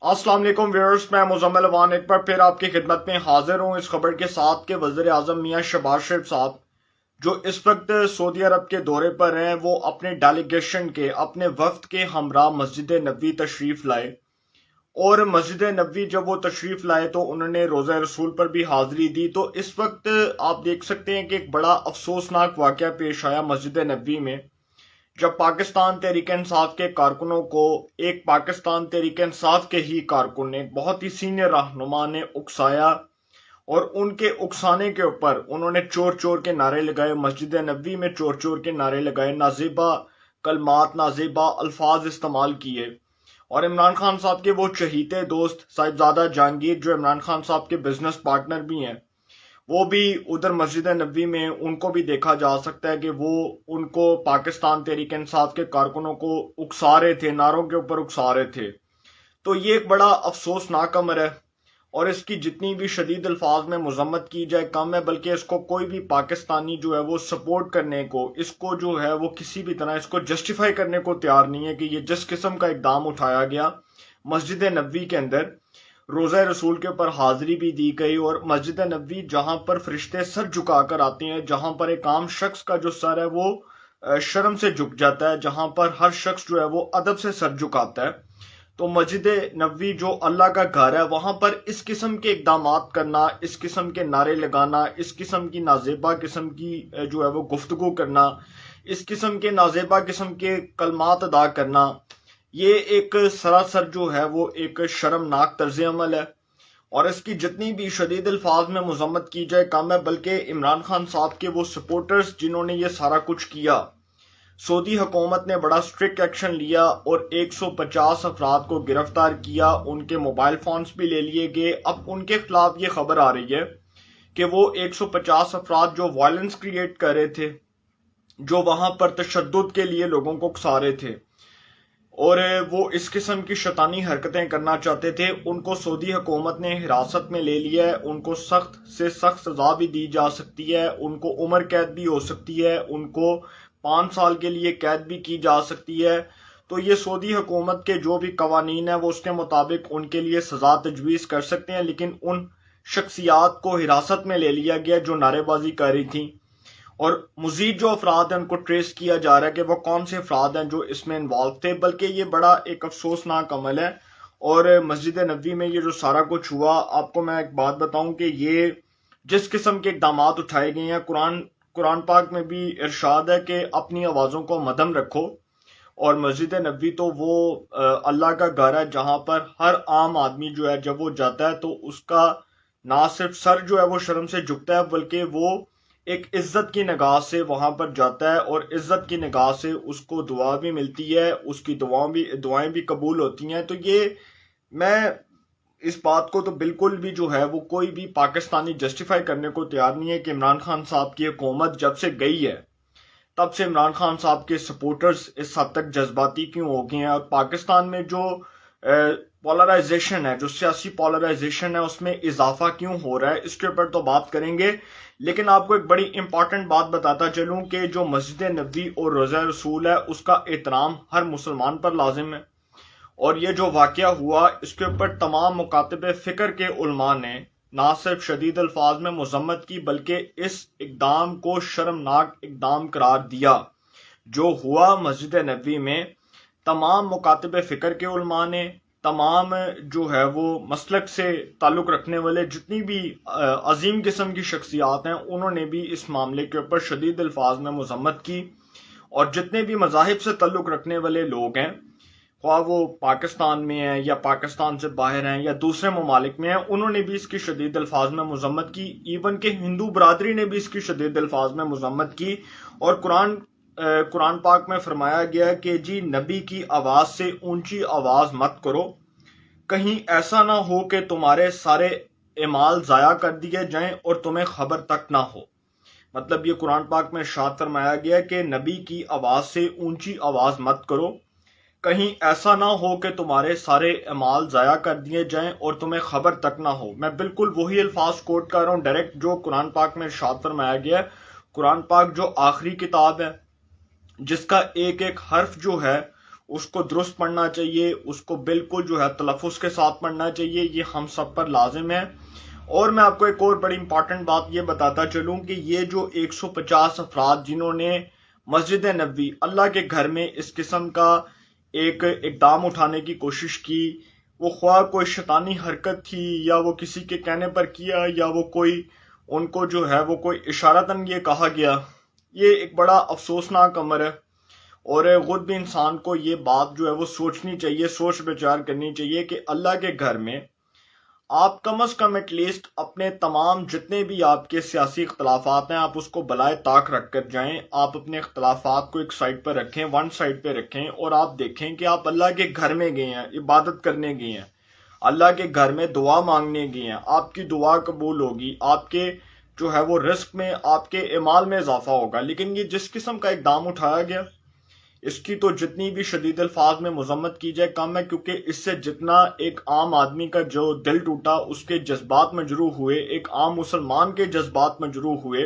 अस्सलाम वालेकुम व्यूअर्स, मैं मुजम्मिल अवान एक बार फिर आपकी खिदमत में हाजिर हूँ इस खबर के साथ कि वज़ीर आज़म मियाँ शहबाज शरीफ साहब जो इस वक्त सऊदी अरब के दौरे पर हैं वो अपने डेलीगेशन के अपने वफ्द के हमरा मस्जिद नबवी तशरीफ़ लाए। और मस्जिद नबवी जब वो तशरीफ़ लाए तो उन्होंने रोज़ा रसूल पर भी हाज़िरी दी। तो इस वक्त आप देख सकते हैं कि एक बड़ा अफसोसनाक वाक़या पेश आया मस्जिद नबवी में, जब पाकिस्तान तहरीक इंसाफ के कारकुनों को एक पाकिस्तान तहरीक इंसाफ के ही कारकुन ने, बहुत ही सीनियर रहनुमा ने उकसाया और उनके उकसाने के ऊपर उन्होंने चोर चोर के नारे लगाए। मस्जिद नबवी में चोर चोर के नारे लगाए, नाजेबा कलमात, नाजेबा अल्फाज इस्तेमाल किए। और इमरान खान साहब के वो चहीते दोस्त साहिबजादा जहांगीर, जो इमरान खान साहब के बिजनेस पार्टनर भी हैं, वो भी उधर मस्जिद नबवी में उनको भी देखा जा सकता है कि वो उनको पाकिस्तान तहरीक इंसाफ के कारकुनों को उकसा रहे थे, नारों के ऊपर उकसा रहे थे। तो ये एक बड़ा अफसोसनाक अमर है और इसकी जितनी भी शदीद अल्फाज में मजम्मत की जाए कम है, बल्कि इसको कोई भी पाकिस्तानी जो है वो सपोर्ट करने को, इसको जो है वो किसी भी तरह इसको जस्टिफाई करने को तैयार नहीं है कि ये जिस किस्म का इकदाम उठाया गया मस्जिद नबवी के अंदर रोज़ा रसूल के ऊपर हाजिरी भी दी गई। और मस्जिद नबवी जहां पर फरिश्ते सर झुकाकर आते हैं, जहां पर एक आम शख्स का जो सर है वो शर्म से झुक जाता है, जहां पर हर शख्स जो है वो अदब से सर झुकाता है, तो मस्जिद नबवी जो अल्लाह का घर है वहां पर इस किस्म के इकदामात करना, इस किस्म के नारे लगाना, इस किस्म की नाजेबा किस्म की जो है वो गुफ्तगू करना, इस किस्म के नाजेबा किस्म के कलमात अदा करना, ये एक सरासर जो है वो एक शर्मनाक तर्ज अमल है। और इसकी जितनी भी शदीद अल्फाज में मजम्मत की जाए कम है, बल्कि इमरान खान साहब के वो सपोर्टर्स जिन्होंने ये सारा कुछ किया, सऊदी हुकूमत ने बड़ा स्ट्रिक्ट एक्शन लिया और 150 अफराद को गिरफ्तार किया, उनके मोबाइल फोन्स भी ले लिए गए। अब उनके खिलाफ ये खबर आ रही है कि वो 150 अफराद जो वायलेंस क्रिएट कर रहे थे, जो वहां पर तशद्दुद के लिए लोगों को उकसा रहे थे और वो इस किस्म की शैतानी हरकतें करना चाहते थे, उनको सऊदी हुकूमत ने हिरासत में ले लिया है। उनको सख्त से सख्त सजा भी दी जा सकती है, उनको उम्र कैद भी हो सकती है, उनको 5 साल के लिए कैद भी की जा सकती है। तो ये सऊदी हुकूमत के जो भी कवानीन है वो उसके मुताबिक उनके लिए सजा तजवीज़ कर सकते हैं, लेकिन उन शख्सियात को हिरासत में ले लिया गया जो नारेबाजी कर रही थी। और मजीद जो अफराद हैं उनको ट्रेस किया जा रहा है कि वो कौन से अफराद हैं जो इसमें इन्वॉल्व थे। बल्कि ये बड़ा एक अफसोसनाक अमल है। और मस्जिद नबवी में ये जो सारा कुछ हुआ, आपको मैं एक बात बताऊं कि ये जिस किस्म के इकदाम उठाए गए हैं, कुरान पाक में भी इरशाद है कि अपनी आवाज़ों को मदम रखो। और मस्जिद नबवी तो वो अल्लाह का घर है जहां पर हर आम आदमी जो है जब वो जाता है तो उसका ना सिर्फ सर जो है वो शर्म से झुकता है, बल्कि वो एक इज्जत की निगाह से वहां पर जाता है और इज्जत की निगाह से उसको दुआ भी मिलती है, उसकी दुआएं भी कबूल होती हैं। तो ये मैं इस बात को तो बिल्कुल भी जो है वो कोई भी पाकिस्तानी जस्टिफाई करने को तैयार नहीं है कि इमरान खान साहब की हुकूमत जब से गई है तब से इमरान खान साहब के सपोर्टर्स इस हद तक जज्बाती क्यों हो गए हैं। और पाकिस्तान में जो पोलराइजेशन है, जो सियासी पोलराइजेशन है, उसमें इजाफा क्यों हो रहा है, इसके ऊपर तो बात करेंगे। लेकिन आपको एक बड़ी इंपॉर्टेंट बात बताता चलूं कि जो मस्जिद नबवी और रोज़ा रसूल है उसका एहतराम हर मुसलमान पर लाजिम है। और ये जो वाक़या हुआ इसके ऊपर तमाम मुकातब फ़िक्र के उलमा ने ना सिर्फ शदीद अल्फाज में मजम्मत की, बल्कि इस इकदाम को शर्मनाक इकदाम करार दिया जो हुआ मस्जिद नबवी में। तमाम मुकातब फ़िक्र के उलमा ने, तमाम जो है वो मसलक से ताल्लुक़ रखने वाले जितनी भी अजीम किस्म की शख्सियात हैं, उन्होंने भी इस मामले के ऊपर शदीद अल्फाज में मजम्मत की। और जितने भी मज़ाहिब से ताल्लुक़ रखने वाले लोग हैं, ख्वाह वो पाकिस्तान में हैं या पाकिस्तान से बाहर हैं या दूसरे ममालिक में हैं, उन्होंने भी इसकी शदीद अल्फाज में मजम्मत की। इवन के हिंदू बरादरी ने भी इसकी शदीद अल्फाज में मजम्मत की। और कुरान पाक में फरमाया गया कि जी नबी की आवाज़ से ऊंची आवाज़ मत करो, कहीं ऐसा ना हो कि तुम्हारे सारे एमाल ज़ाया कर दिए जाएं और तुम्हें खबर तक ना हो। मतलब ये कुरान पाक में इरशाद फरमाया गया कि नबी की आवाज़ से ऊंची आवाज़ मत करो, कहीं ऐसा ना हो कि तुम्हारे सारे अमाल ज़ाया कर दिए जाएं और तुम्हें खबर तक ना हो। मैं बिल्कुल वही अल्फाज कोट कर रहा हूँ डायरेक्ट जो कुरान पाक में इरशाद फरमाया गया है। कुरान पाक जो आखिरी किताब है जिसका एक एक हर्फ जो है اس کو درست پڑھنا چاہیے، اس کو بالکل جو ہے تلفظ کے ساتھ پڑھنا چاہیے، یہ ہم سب پر لازم ہے۔ اور میں آپ کو ایک اور بڑی امپورٹنٹ بات یہ بتاتا چلوں کہ یہ جو 150 افراد جنہوں نے مسجد نبوی اللہ کے گھر میں اس قسم کا ایک اقدام اٹھانے کی کوشش کی، وہ خواہ کوئی شیطانی حرکت تھی یا وہ کسی کے کہنے پر کیا یا وہ کوئی ان کو جو ہے وہ کوئی اشارتاً یہ کہا گیا، یہ ایک بڑا افسوسناک امر ہے۔ اور خود بھی انسان کو یہ بات جو ہے وہ سوچنی چاہیے، سوچ بچار کرنی چاہیے کہ اللہ کے گھر میں آپ کم از کم ایٹ لیسٹ اپنے تمام جتنے بھی آپ کے سیاسی اختلافات ہیں آپ اس کو بالائے طاق رکھ کر جائیں، آپ اپنے اختلافات کو ایک سائڈ پر رکھیں، ون سائڈ پہ رکھیں، اور آپ دیکھیں کہ آپ اللہ کے گھر میں گئے ہیں، عبادت کرنے گئے ہیں، اللہ کے گھر میں دعا مانگنے گئے ہیں، آپ کی دعا قبول ہوگی، آپ کے جو ہے وہ رزق میں، آپ کے اعمال میں اضافہ ہوگا۔ لیکن یہ جس قسم کا اقدام اٹھایا گیا اس کی تو جتنی بھی شدید الفاظ میں مذمت کی جائے کم ہے، کیونکہ اس سے جتنا ایک عام آدمی کا جو دل ٹوٹا، اس کے جذبات مجروح ہوئے، ایک عام مسلمان کے جذبات مجروح ہوئے،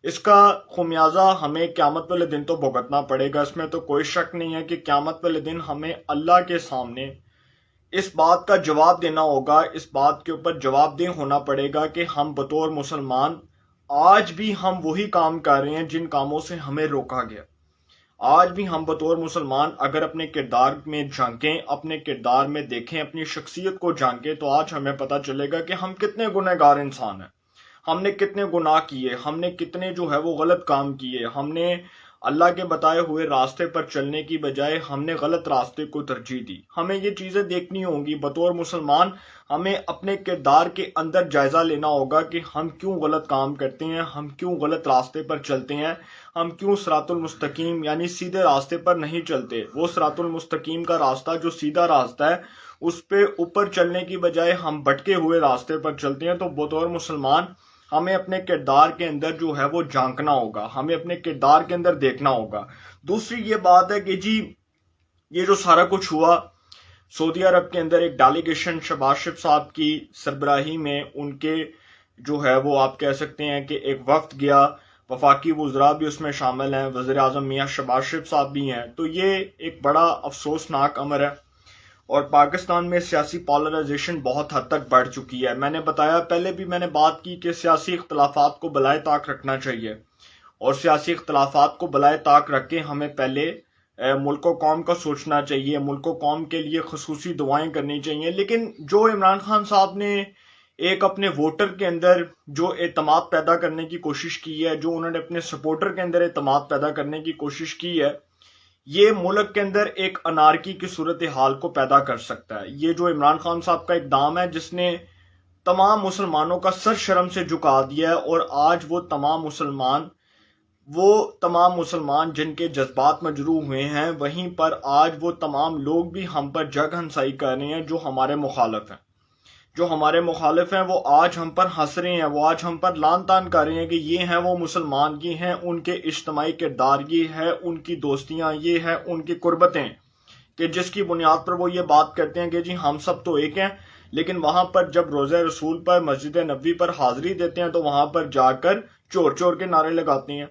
اس کا خمیازہ ہمیں قیامت والے دن تو بھگتنا پڑے گا۔ اس میں تو کوئی شک نہیں ہے کہ قیامت والے دن ہمیں اللہ کے سامنے اس بات کا جواب دینا ہوگا، اس بات کے اوپر جواب دہ ہونا پڑے گا کہ ہم بطور مسلمان آج بھی ہم وہی کام کر رہے ہیں جن کاموں سے ہمیں روکا گیا۔ آج بھی ہم بطور مسلمان اگر اپنے کردار میں جھانکیں، اپنے کردار میں دیکھیں، اپنی شخصیت کو جھانکیں، تو آج ہمیں پتہ چلے گا کہ ہم کتنے گنہگار انسان ہیں، ہم نے کتنے گناہ کیے، ہم نے کتنے جو ہے وہ غلط کام کیے، ہم نے اللہ کے بتائے ہوئے راستے پر چلنے کی بجائے ہم نے غلط راستے کو ترجیح دی۔ ہمیں یہ چیزیں دیکھنی ہوں گی بطور مسلمان، ہمیں اپنے کردار کے اندر جائزہ لینا ہوگا کہ ہم کیوں غلط کام کرتے ہیں، ہم کیوں غلط راستے پر چلتے ہیں، ہم کیوں صراط المستقیم یعنی سیدھے راستے پر نہیں چلتے۔ وہ صراط المستقیم کا راستہ جو سیدھا راستہ ہے اس پہ اوپر چلنے کی بجائے ہم بھٹکے ہوئے راستے پر چلتے ہیں۔ تو بطور مسلمان ہمیں اپنے کردار کے اندر جو ہے وہ جھانکنا ہوگا، ہمیں اپنے کردار کے اندر دیکھنا ہوگا۔ دوسری یہ بات ہے کہ جی یہ جو سارا کچھ ہوا سعودی عرب کے اندر، ایک ڈیلیگیشن شہباز شریف صاحب کی سربراہی میں، ان کے جو ہے وہ آپ کہہ سکتے ہیں کہ ایک وفد گیا، وفاقی وزراء بھی اس میں شامل ہیں، وزیر اعظم میاں شہباز شریف صاحب بھی ہیں، تو یہ ایک بڑا افسوسناک امر ہے۔ اور پاکستان میں سیاسی پولرائزیشن بہت حد تک بڑھ چکی ہے۔ میں نے بتایا، پہلے بھی میں نے بات کی کہ سیاسی اختلافات کو بالائے طاق رکھنا چاہیے، اور سیاسی اختلافات کو بالائے طاق رکھ کے ہمیں پہلے ملک و قوم کا سوچنا چاہیے، ملک و قوم کے لیے خصوصی دعائیں کرنی چاہیے۔ لیکن جو عمران خان صاحب نے ایک اپنے ووٹر کے اندر جو اعتماد پیدا کرنے کی کوشش کی ہے، جو انہوں نے اپنے سپورٹر کے اندر اعتماد پیدا کرنے کی کوشش کی ہے، یہ ملک کے اندر ایک انارکی کی صورتحال کو پیدا کر سکتا ہے۔ یہ جو عمران خان صاحب کا اقدام ہے جس نے تمام مسلمانوں کا سر شرم سے جھکا دیا ہے، اور آج وہ تمام مسلمان جن کے جذبات مجروح ہوئے ہیں، وہیں پر آج وہ تمام لوگ بھی ہم پر جگ ہنسائی کر رہے ہیں جو ہمارے مخالف ہیں، وہ آج ہم پر ہنس رہے ہیں، وہ آج ہم پر لان تان کر رہے ہیں کہ یہ ہیں وہ مسلمان، یہ ہیں ان کے اجتماعی کردار، یہ ہے ان کی دوستیاں، یہ ہے ان کی قربتیں، کہ جس کی بنیاد پر وہ یہ بات کرتے ہیں کہ جی ہم سب تو ایک ہیں، لیکن وہاں پر جب روزہ رسول پر مسجد نبوی پر حاضری دیتے ہیں تو وہاں پر جا کر چور چور کے نعرے لگاتے ہیں۔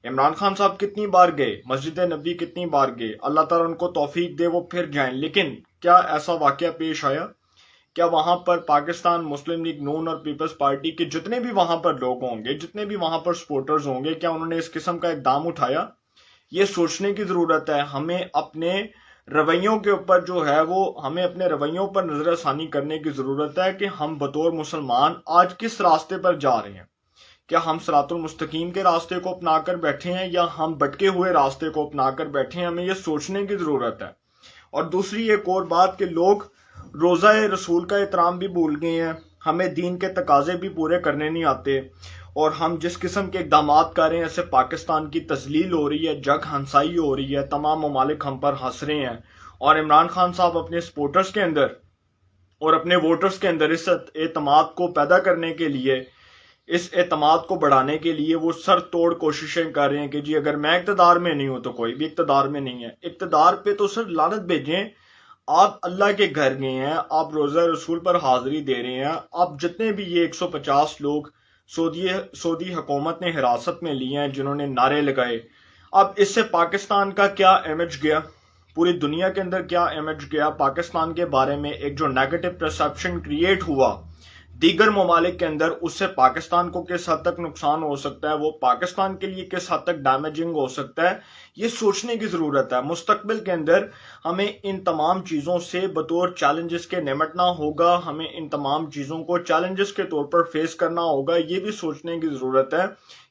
عمران خان صاحب کتنی بار گئے مسجد نبوی، کتنی بار گئے، اللہ تعالیٰ ان کو توفیق دے وہ پھر جائیں، لیکن کیا ایسا واقعہ پیش آیا؟ کیا وہاں پر پاکستان مسلم لیگ نون اور پیپلز پارٹی کے جتنے بھی وہاں پر لوگ ہوں گے، جتنے بھی وہاں پر سپورٹرز ہوں گے، کیا انہوں نے اس قسم کا اقدام اٹھایا؟ یہ سوچنے کی ضرورت ہے۔ ہمیں اپنے رویوں کے اوپر جو ہے وہ ہمیں اپنے رویوں پر نظر ثانی کرنے کی ضرورت ہے کہ ہم بطور مسلمان آج کس راستے پر جا رہے ہیں۔ کیا ہم صراط المستقیم کے راستے کو اپنا کر بیٹھے ہیں یا ہم بھٹکے ہوئے راستے کو اپنا کر بیٹھے ہیں؟ ہمیں یہ سوچنے کی ضرورت ہے۔ اور دوسری ایک اور بات کہ لوگ روزہ رسول کا احترام بھی بھول گئے ہیں، ہمیں دین کے تقاضے بھی پورے کرنے نہیں آتے، اور ہم جس قسم کے اقدامات کر رہے ہیں، ایسے پاکستان کی تذلیل ہو رہی ہے، جگ ہنسائی ہو رہی ہے، تمام ممالک ہم پر ہنس رہے ہیں، اور عمران خان صاحب اپنے سپورٹرز کے اندر اور اپنے ووٹرز کے اندر اس اعتماد کو پیدا کرنے کے لیے، اس اعتماد کو بڑھانے کے لیے وہ سر توڑ کوششیں کر رہے ہیں کہ جی اگر میں اقتدار میں نہیں ہوں تو کوئی بھی اقتدار میں نہیں ہے۔ اقتدار پہ تو سر لعنت بھیجیں، آپ اللہ کے گھر گئے ہیں، آپ روزہ رسول پر حاضری دے رہے ہیں، آپ جتنے بھی یہ 150 لوگ سعودی حکومت نے حراست میں لیے ہیں جنہوں نے نعرے لگائے، اب اس سے پاکستان کا کیا امیج گیا؟ पूरी दुनिया के अंदर क्या इमेज गया, पाकिस्तान के बारे में एक जो नेगेटिव परसेप्शन क्रिएट हुआ दीगर ममालिक के अंदर, उससे पाकिस्तान को किस हद तक नुकसान हो सकता है, वो पाकिस्तान के लिए किस हद तक डैमेजिंग हो सकता है, ये सोचने की ज़रूरत है। मुस्तकबिल के अंदर हमें इन तमाम चीज़ों से बतौर चैलेंजेस के निमटना होगा, हमें इन तमाम चीज़ों को चैलेंजेस के तौर पर फेस करना होगा। ये भी सोचने की ज़रूरत है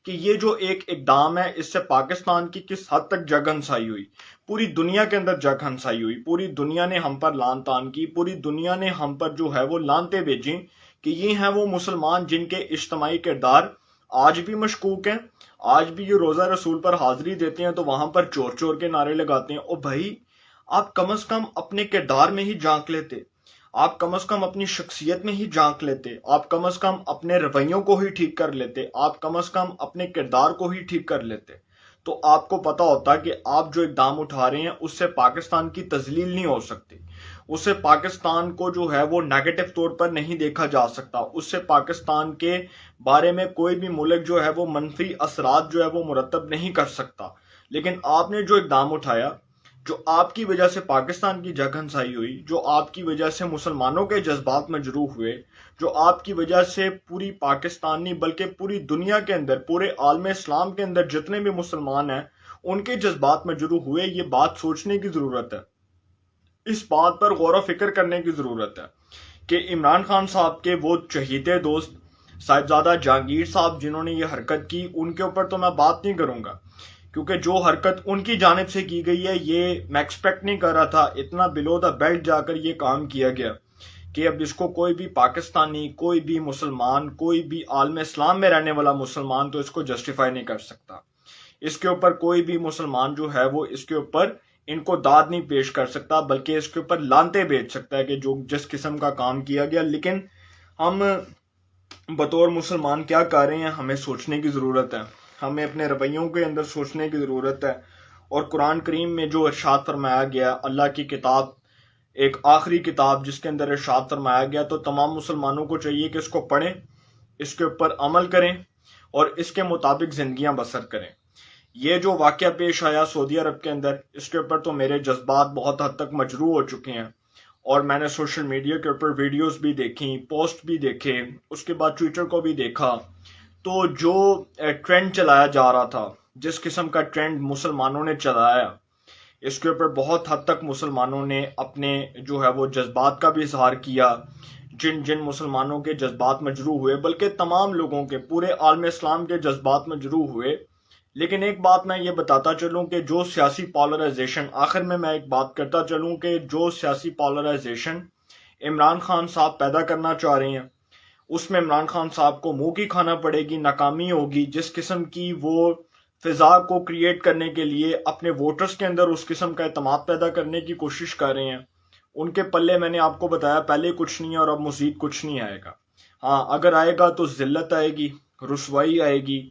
कि ये जो एक इकदाम है, इससे पाकिस्तान की किस हद तक जग हंसाई हुई, पूरी दुनिया के अंदर जग हंसाई हुई, पूरी दुनिया ने हम पर लान तान की, पूरी दुनिया ने हम पर जो है वो लानते भेजी कि ये हैं वो मुसलमान जिनके इज्तमाही किरदार आज भी मशकूक हैं। आज भी ये रोज़ा रसूल पर हाजिरी देते हैं तो वहां पर चोर चोर के नारे लगाते हैं। ओ भाई, आप कम से कम अपने किरदार में ही झांक लेते, आप कम से कम अपनी शख्सियत में ही झांक लेते, आप कम से कम अपने रवैयों को ही ठीक कर लेते, आप कम से कम अपने किरदार को ही ठीक कर लेते, तो आपको पता होता कि आप जो इकदाम उठा रहे हैं उससे पाकिस्तान की तजलील नहीं हो सकती, उससे पाकिस्तान को जो है वो नेगेटिव तौर पर नहीं देखा जा सकता, उससे पाकिस्तान के बारे में कोई भी मुल्क जो है वो मनफी असरात जो है वो मुरतब नहीं कर सकता। लेकिन आपने जो इकदाम उठाया, जो आपकी वजह से पाकिस्तान की जग हंसाई हुई, जो आपकी वजह से मुसलमानों के जज्बात मजरूह हुए, जो आपकी वजह से पूरी पाकिस्तान नहीं बल्कि पूरी दुनिया के अंदर, पूरे आलम इस्लाम के अंदर जितने भी मुसलमान हैं उनके जज्बात मजरूह हुए, ये बात सोचने की ज़रूरत है, इस बात पर गौर व फिक्र करने की ज़रूरत है कि इमरान खान साहब के वो चहीते दोस्त साहिबजादा जहांगीर साहब जिन्होंने ये हरकत की, उनके ऊपर तो मैं बात नहीं करूँगा क्योंकि जो हरकत उनकी जानिब से की गई है ये मैं एक्सपेक्ट नहीं कर रहा था। इतना बिलो द बेल्ट जाकर ये काम किया गया कि अब इसको कोई भी पाकिस्तानी, कोई भी मुसलमान, कोई भी आलम इस्लाम में रहने वाला मुसलमान तो इसको जस्टिफाई नहीं कर सकता। इसके ऊपर कोई भी मुसलमान जो है वो इसके ऊपर इनको दाद नहीं पेश कर सकता, बल्कि इसके ऊपर लानते भेज सकता है कि जो जिस किस्म का काम किया गया। लेकिन हम बतौर मुसलमान क्या कर रहे हैं, हमें सोचने की ज़रूरत है, हमें अपने रवैयों के अंदर सोचने की ज़रूरत है। और कुरान करीम में जो इरशाद फरमाया गया, अल्लाह की किताब, एक आखिरी किताब जिसके अंदर इरशाद फरमाया गया, तो तमाम मुसलमानों को चाहिए कि इसको पढ़ें, इसके ऊपर अमल करें और इसके मुताबिक ज़िंदगियां बसर करें। ये जो वाक़या पेश आया सऊदी अरब के अंदर, इसके ऊपर तो मेरे जज्बात बहुत हद तक मजरूह हो चुके हैं और मैंने सोशल मीडिया के ऊपर वीडियोस भी देखी, पोस्ट भी देखे, उसके बाद ट्विटर को भी देखा। तो जो ट्रेंड चलाया जा रहा था, जिस किस्म का ट्रेंड मुसलमानों ने चलाया, इसके ऊपर बहुत हद तक मुसलमानों ने अपने जो है वो जज्बात का भी इजहार किया। जिन जिन मुसलमानों के जज्बात मजरूह हुए, बल्कि तमाम लोगों के, पूरे आलम इस्लाम के जज्बात मजरूह हुए। लेकिन एक बात मैं ये बताता चलूं कि जो सियासी पॉलराइजेशन, आखिर में मैं एक बात करता चलूं कि जो सियासी पॉलराइजेशन इमरान खान साहब पैदा करना चाह रहे हैं, उसमें इमरान खान साहब को मुंह की खाना पड़ेगी, नाकामी होगी। जिस किस्म की वो फिजा को क्रिएट करने के लिए अपने वोटर्स के अंदर उस किस्म का एतमाद पैदा करने की कोशिश कर रहे हैं, उनके पल्ले मैंने आपको बताया पहले कुछ नहीं है और अब मज़ीद कुछ नहीं आएगा। हाँ, अगर आएगा तो जिल्लत आएगी, रुसवाई आएगी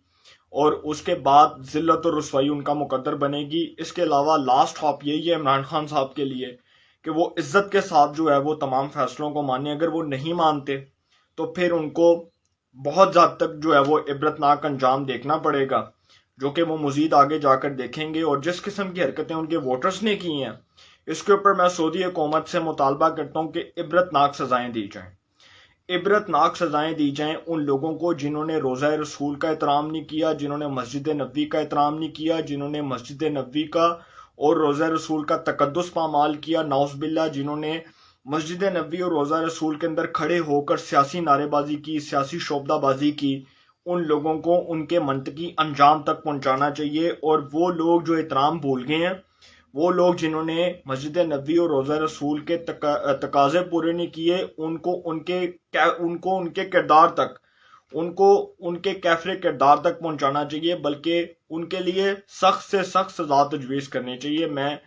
और उसके बाद जिल्लत और रुसवाई उनका मुकद्दर बनेगी। इसके अलावा लास्ट हॉप यही है इमरान खान साहब के लिए कि वो इज्जत के साथ जो है वो तमाम फैसलों को माने। अगर वो नहीं मानते तो फिर उनको बहुत ज़्यादा तक जो है वो इबरतनाक अंजाम देखना पड़ेगा, जो कि वो मज़ीद आगे जाकर देखेंगे। और जिस किस्म की हरकतें उनके वोटर्स ने की हैं, इसके ऊपर मैं सऊदी हुकूमत से मुतालबा करता हूँ कि इबरतनाक सज़ाएँ दी जाएँ, इबरतनाक सज़ाएँ दी जाएँ उन लोगों को जिन्होंने रोज़ा रसूल का एहतराम नहीं किया, जिन्होंने मस्जिद नबवी का एहतराम नहीं किया, जिन्होंने मस्जिद नबवी का और रोज़ा रसूल का तकद्दुस पामाल किया, नाउज़ुबिल्लाह, जिन्होंने मस्जिद नबवी और रोज़ा रसूल के अंदर खड़े होकर सियासी नारेबाजी की, सियासी शोबदाबाजी की। उन लोगों को उनके मंतकी अंजाम तक पहुंचाना चाहिए। और वो लोग जो एहतराम भूल गए हैं, वो लोग जिन्होंने मस्जिद नबवी और रोज़ा रसूल के तकाजे पूरे नहीं किए, उनको उनके किरदार तक, उनको उनके कैफरे किरदार तक पहुंचाना चाहिए, बल्कि उनके लिए सख्त से सख्त सजा तजवीज़ करनी चाहिए। मैं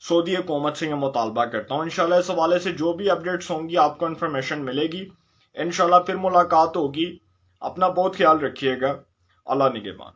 सऊदी हुकूमत से यह मुतालबा करता हूँ। इंशाल्लाह इस हवाले से जो भी अपडेट्स होंगी आपको इन्फॉर्मेशन मिलेगी। इंशाल्लाह फिर मुलाकात होगी। अपना बहुत ख्याल रखिएगा। अल्लाह निगहबान।